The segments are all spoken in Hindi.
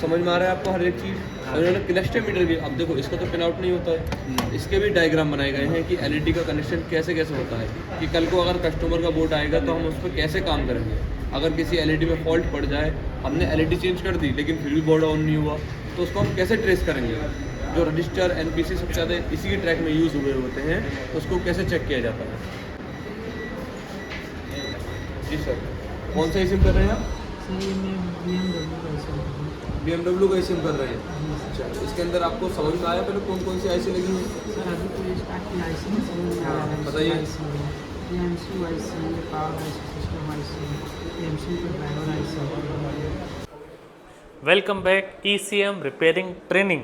समझ में आ रहा है आपको हर एक चीज़। और इन्होंने क्लस्टर मीटर भी, अब देखो इसका तो पिन आउट नहीं होता है, इसके भी डायग्राम बनाए गए हैं कि एलईडी का कनेक्शन कैसे कैसे होता है, कि कल को अगर कस्टमर का बोर्ड आएगा तो हम उस पर कैसे काम करेंगे। अगर किसी एलईडी में फॉल्ट पड़ जाए, हमने एलईडी चेंज कर दी लेकिन फिर भी बोर्ड ऑन नहीं हुआ, तो उसको हम कैसे ट्रेस करेंगे। जो रजिस्टर एनपीसी सबसे ज़्यादा इसी की ट्रैक में यूज़ हुए होते हैं, तो उसको कैसे चेक किया जाता है। जी सर, कौन सा सिम कर रहे हैं आप? BMW का सिम कर रहे हैं। अच्छा, इसके अंदर आपको समझ में आया पहले कौन कौन सी आईसी लगी हुई है? सर अभी तो स्टार्ट की आईसी नहीं समझ में आ रहा है। बताइए। MC IC, power IC, system IC, MC का driver IC. Welcome back ECM repairing training.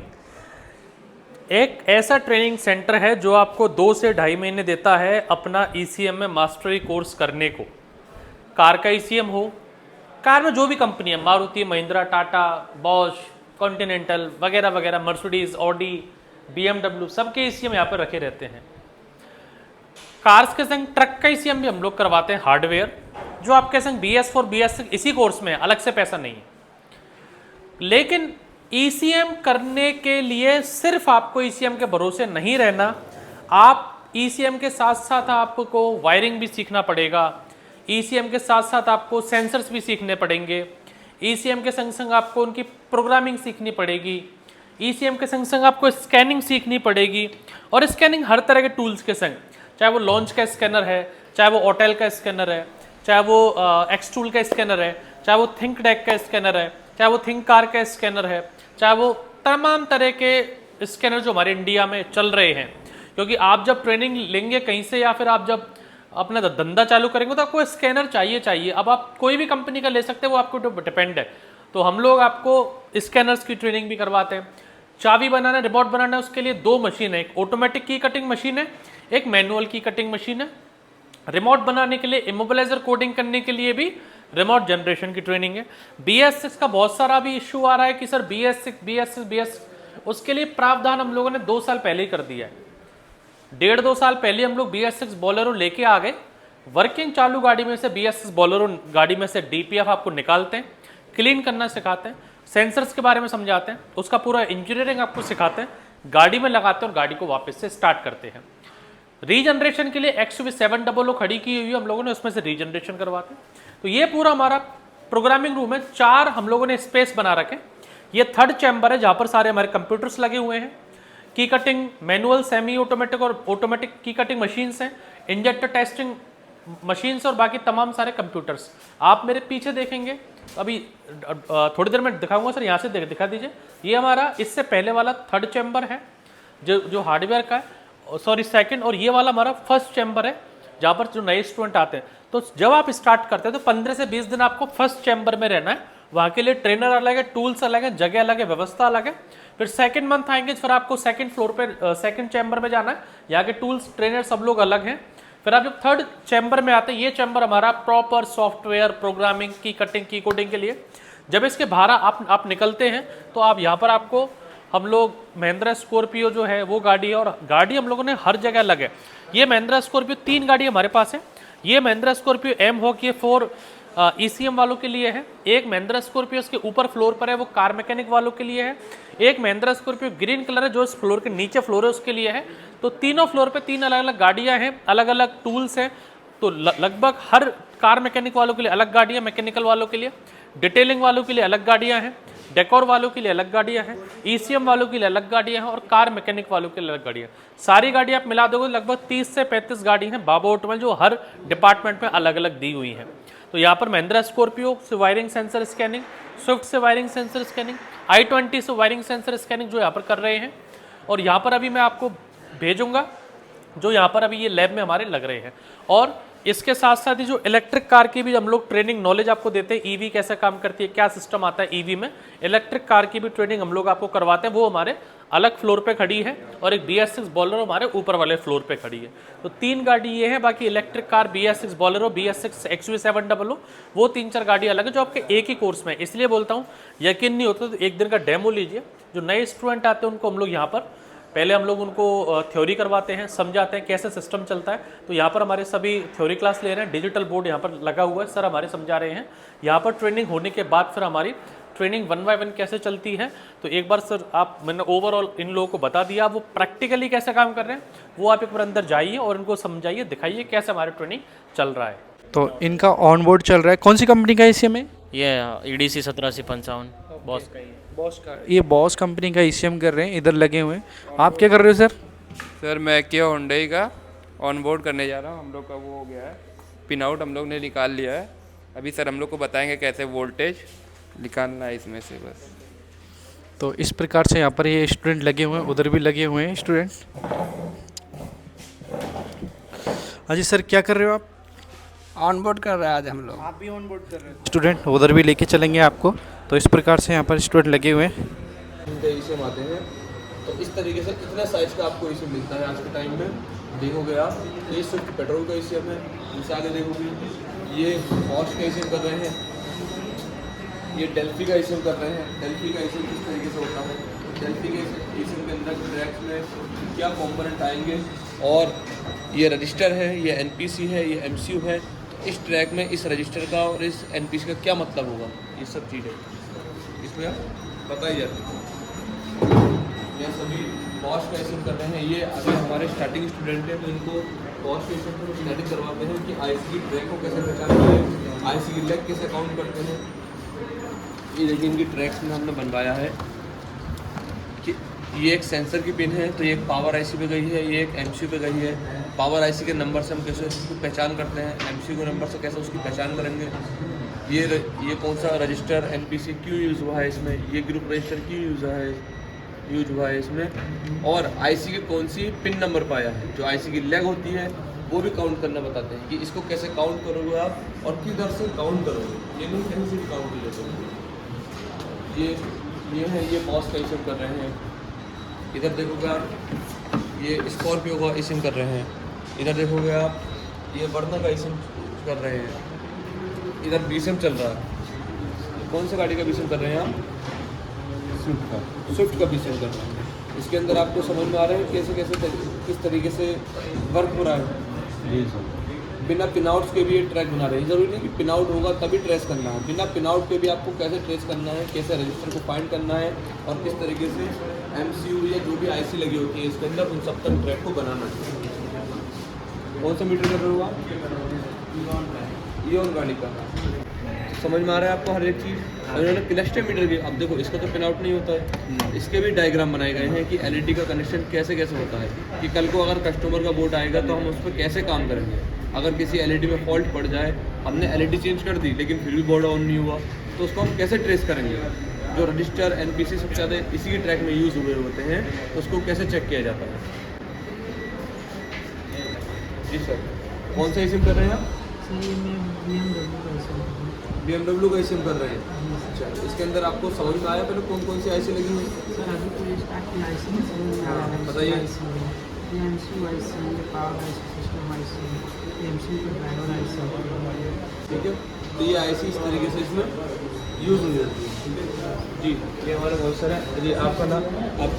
एक ऐसा ट्रेनिंग सेंटर है जो आपको 2 से ढाई महीने देता है अपना ECM में मास्टरी कोर्स करने को। कार का ECM हो, कार में जो भी कंपनी है, मारुति, महिंद्रा, टाटा, बॉश, कॉन्टिनेंटल वगैरह वगैरह, मर्सिडीज, ऑडी, BMW, सबके ECM यहाँ पर रखे रहते हैं। कार्स के संग ट्रक का ECM भी हम लोग करवाते हैं, हार्डवेयर, जो आपके संग BS4 BS6 इसी कोर्स में है, अलग से पैसा नहीं है। लेकिन ECM करने के लिए सिर्फ आपको ECM के भरोसे नहीं रहना, आप ECM के साथ साथ आपको वायरिंग भी सीखना पड़ेगा, ECM के साथ साथ आपको सेंसर्स भी सीखने पड़ेंगे, ECM के संग संग आपको उनकी प्रोग्रामिंग सीखनी पड़ेगी, ECM के संग संग आपको स्कैनिंग सीखनी पड़ेगी। और स्कैनिंग हर तरह के टूल्स के संग, चाहे वो लॉन्च का स्कैनर है, चाहे वो ओटेल का स्कैनर है, चाहे वो एक्सटूल का स्कैनर है, चाहे वो थिंक डेक का स्कैनर है, चाहे वो थिंक कार का स्कैनर है, चाहे वो तमाम तरह के स्कैनर जो हमारे इंडिया में चल रहे हैं। क्योंकि आप जब ट्रेनिंग लेंगे कहीं से या फिर आप जब अपना धंधा चालू करेंगे तो आपको स्कैनर चाहिए। अब आप कोई भी कंपनी का ले सकते हैं, वो आपको डिपेंड है। तो हम लोग आपको स्कैनर्स की ट्रेनिंग भी करवाते हैं। चाबी बनाना, रिमोट बनाना, उसके लिए 2 मशीन है, एक ऑटोमेटिक की कटिंग मशीन है, एक मैनुअल की कटिंग मशीन है। रिमोट बनाने के लिए, इमोबिलाइजर कोडिंग करने के लिए भी रिमोट जनरेशन की ट्रेनिंग है। BS6 का बहुत सारा भी इश्यू आ रहा है कि सर BS6, उसके लिए प्रावधान हम लोगों ने 2 साल पहले ही कर दिया है। 1.5-2 साल पहले हम लोग BS6 बोलेरो लेके आ गए। वर्किंग चालू गाड़ी में से BS6 बोलेरो गाड़ी में से DPF आपको निकालते हैं, क्लीन करना सिखाते हैं, सेंसर्स के बारे में समझाते हैं, उसका पूरा इंजीनियरिंग आपको सिखाते हैं, गाड़ी में लगाते हैं और गाड़ी को वापस से स्टार्ट करते हैं। रीजनरेशन के लिए XUV 700 खड़ी की हुई हम लोगों ने, उसमें से रीजनरेशन करवाते हैं। तो ये पूरा हमारा प्रोग्रामिंग रूम है। 4 हम लोगों ने स्पेस बना रखे। ये 3rd चैम्बर है जहाँ पर सारे हमारे कंप्यूटर्स लगे हुए हैं। की कटिंग, मैनुअल, सेमी ऑटोमेटिक और ऑटोमेटिक की कटिंग मशीन्स हैं, इंजेक्टर टेस्टिंग मशीन्स और बाकी तमाम सारे कंप्यूटर्स। आप मेरे पीछे देखेंगे, अभी थोड़ी देर में दिखाऊंगा सर, यहाँ से दिखा दीजिए। ये हमारा इससे पहले वाला 3rd चैम्बर है जो हार्डवेयर का है, सॉरी 2nd, और ये वाला हमारा 1st चैम्बर है जहाँ पर जो नए स्टूडेंट आते हैं। तो जब आप स्टार्ट करते हैं तो 15 से 20 दिन आपको 1st चैम्बर में रहना है। वहाँ के लिए ट्रेनर अलग है, टूल्स अलग है, जगह अलग है, व्यवस्था अलग है। फिर 2nd मंथ आएंगे, फिर आपको 2nd फ्लोर पे 2nd चैम्बर में जाना है। यहाँ के टूल्स, ट्रेनर सब लोग अलग हैं। फिर आप जब 3rd चैम्बर में आते हैं, ये चैम्बर हमारा प्रॉपर सॉफ्टवेयर प्रोग्रामिंग की कटिंग की कोडिंग के लिए। जब इसके बाहर आप निकलते हैं तो आप यहाँ पर आपको हम लोग महिंद्रा स्कॉर्पियो जो है वो गाड़ी है, और गाड़ी हम लोगों ने हर जगह अलग है। ये महिंद्रा स्कॉर्पियो 3 गाड़ी हमारे पास है। ये महिंद्रा स्कॉर्पियो M हो कि 4 ECM वालों के लिए है। एक महिंद्रा स्कॉर्पियो इसके ऊपर फ्लोर पर है, वो कार मैकेनिक वालों के लिए है। एक महिंद्रा स्कॉर्पियो ग्रीन कलर है जो इस फ्लोर के नीचे फ्लोर है, उसके लिए है। तो तीनों फ्लोर पे 3 अलग अलग गाड़ियां हैं, अलग अलग टूल्स हैं। तो लगभग हर कार मैकेनिक वालों के लिए अलग गाड़ियां, मैकेनिकल वालों के लिए, डिटेलिंग वालों के लिए अलग गाड़ियां हैं, डेकोर वालों के लिए अलग गाड़ियां हैं, ECM वालों के लिए अलग गाड़ियां हैं और कार मैकेनिक वालों के लिए अलग गाड़ियां। सारी गाड़ी आप मिला दोगे लगभग 30 से 35 गाड़ी हैं बाबा ऑटोमोबाइल, जो हर डिपार्टमेंट में अलग अलग दी हुई हैं। तो यहाँ पर महिंद्रा स्कॉर्पियो से वायरिंग सेंसर स्कैनिंग, स्विफ्ट से वायरिंग सेंसर स्कैनिंग, i20 से वायरिंग सेंसर स्कैनिंग जो यहाँ पर कर रहे हैं। और यहाँ पर अभी मैं आपको भेजूंगा जो यहाँ पर अभी ये लैब में हमारे लग रहे हैं। और इसके साथ साथ ही जो इलेक्ट्रिक कार की भी हम लोग ट्रेनिंग नॉलेज आपको देते हैं, ईवी कैसे काम करती है, क्या सिस्टम आता है ईवी में, इलेक्ट्रिक कार की भी ट्रेनिंग हम लोग आपको करवाते हैं। वो हमारे अलग फ्लोर पे खड़ी है और एक BS6 बोलेरो हमारे ऊपर वाले फ्लोर पे खड़ी है। तो 3 गाड़ी ये है, बाकी electric car BS6 Bolero, BS6 XUV 700 वो 3-4 गाड़ी अलग है जो आपके एक ही कोर्स में है। इसलिए बोलता हूँ यकीन नहीं होता तो एक दिन का डेमो लीजिए। जो नए स्टूडेंट आते हैं उनको हम लोग यहाँ पर पहले हम लोग उनको थ्योरी करवाते हैं, समझाते हैं कैसे सिस्टम चलता है। तो यहाँ पर हमारे सभी थ्योरी क्लास ले रहे हैं, डिजिटल बोर्ड यहाँ पर लगा हुआ है, सर हमारे समझा रहे हैं। यहाँ पर ट्रेनिंग होने के बाद फिर हमारी ट्रेनिंग 1 बाय 1 कैसे चलती है। तो एक बार सर आप, मैंने ओवरऑल इन लोगों को बता दिया, वो प्रैक्टिकली कैसे काम कर रहे हैं वो आप एक बार अंदर जाइए और इनको समझाइए, दिखाइए कैसे हमारी ट्रेनिंग चल रहा है। तो इनका ऑन बोर्ड चल रहा है, कौन सी कंपनी का ECM है? ये EDC 1755 बॉस का ही है। बॉस का। ये बॉस कंपनी का ECM कर रहे हैं, इधर लगे हुए हैं। आप क्या कर रहे हो सर? सर मैं किया हुंडई का ऑन बोर्ड करने जा रहा हूँ। हम लोग का वो हो गया है, पिन आउट हम लोग ने निकाल लिया है। अभी सर हम लोग को बताएंगे कैसे वोल्टेज निकालना है इसमें से बस। तो इस प्रकार से यहाँ पर ये स्टूडेंट लगे हुए हैं, उधर भी लगे हुए हैं स्टूडेंट। हाँ जी सर, क्या कर रहे हो आप? ऑन बोर्ड कर रहे हैं आज हम लोग। आप भी ऑन बोर्ड कर रहे हो? स्टूडेंट उधर भी लेके चलेंगे आपको। तो इस प्रकार से यहाँ पर स्टूडेंट लगे हुए हैं। इनके ECM आते हैं तो इस तरीके से इतना साइज का आपको ECM मिलता है आज के टाइम में। देखोगे आप, ये स्विफ्ट पेट्रोल का ECM है। इनसे आगे देखोगे ये बॉश का ECM कर रहे हैं, ये डेल्फी का ECM कर रहे हैं। डेल्फी का ECM किस तरीके से होता है, डेल्फी के ECM के अंदर ट्रैक्स में क्या कॉम्पोनेंट आएंगे, और ये रजिस्टर है, ये NPC है, ये MCU है। तो इस ट्रैक में इस रजिस्टर का और इस NPC का क्या मतलब होगा, ये सब चीज़ें इसमें बताई जाती है। ये सभी बॉश का ECM कर रहे हैं। ये अभी हमारे स्टार्टिंग स्टूडेंट हैं, तो इनको बॉश के ECM को स्टार्टिंग करवाते हैं कि IC की ट्रैक को कैसे पहचानते हैं, IC की लेग कैसे काउंट करते हैं। ये देखिए इनकी ट्रैक्स में हमने बनवाया है कि ये एक सेंसर की पिन है, तो ये एक पावर IC पे गई है, ये एक MCU पे गई है। पावर IC के नंबर से हम कैसे उसकी पहचान करते हैं, MCU के नंबर से कैसे उसकी पहचान करेंगे। ये कौन सा रजिस्टर NPC क्यों यूज़ हुआ है इसमें, ये ग्रुप रजिस्टर क्यों यूज़ हुआ है इसमें, और IC की कौन सी पिन नंबर पाया है। जो IC की लेग होती है वो भी काउंट करना बताते हैं कि इसको कैसे काउंट करोगे आप और किधर से काउंट करोगे, ये नहीं कहीं से भी काउंट कर लेते हो। ये है, ये बॉस का ECM कर रहे हैं। इधर देखोगे आप, ये स्कॉर्पियो का ECM कर रहे हैं। इधर देखोगे आप, ये वर्ना का ECM कर रहे हैं। इधर BCM चल रहा है। कौन सा गाड़ी का BCM कर रहे हैं आप? स्विफ्ट का BCM कर रहे हैं। इसके अंदर आपको समझ में आ रहा है कैसे कैसे किस तरीके से वर्क हो रहा है। जी सर। बिना पिन आउट्स के भी ये ट्रैक बना रहे हैं। ज़रूरी नहीं कि पिन आउट होगा तभी ट्रेस करना है, बिना पिन आउट के भी आपको कैसे ट्रेस करना है, कैसे रजिस्टर को फाइंड करना है, और किस तरीके से MCU या जो भी IC लगी होती है इसके अंदर उन सब तक ट्रैक को बनाना है। कौन सा मीटर कर रहे हो आप? ईओन गाड़ी का। समझ में आ रहा है आपको हर एक चीज़। उन्होंने क्लस्टर मीटर भी, अब देखो इसका तो पिन आउट नहीं होता है, इसके भी डायग्राम बनाए गए हैं कि LED का कनेक्शन कैसे कैसे होता है, कि कल को अगर कस्टमर का बोर्ड आएगा तो हम उस पर कैसे काम करेंगे। अगर किसी LED में फॉल्ट पड़ जाए, हमने LED चेंज कर दी लेकिन फिर भी बोर्ड ऑन नहीं हुआ, तो उसको हम कैसे ट्रेस करेंगे। जो रजिस्टर NPC सबसे ज़्यादा इसी की ट्रैक में यूज़ हुए होते हैं, तो उसको कैसे चेक किया जाता है। जी सर। कौन सा ECM कर रहे हैं आप? सर ये मैं BMW का ECM कर रहा हूँ। BMW का ECM कर रहे हैं। अच्छा, इसके अंदर आपको समझ में आया पहले कौन कौन सी IC लगी हुई है? सर अभी तो ये स्टार्ट की IC में समझ में आ रहा है। बताइए। ये MCU IC, ये पावर IC सिस्टम IC, ये MCU का ड्राइवर IC। ठीक है, तो ये IC इस तरीके से इसमें यूज़ हो जाती है। जी, ये हमारे बहुत सारे। जी आपका नाम? आपका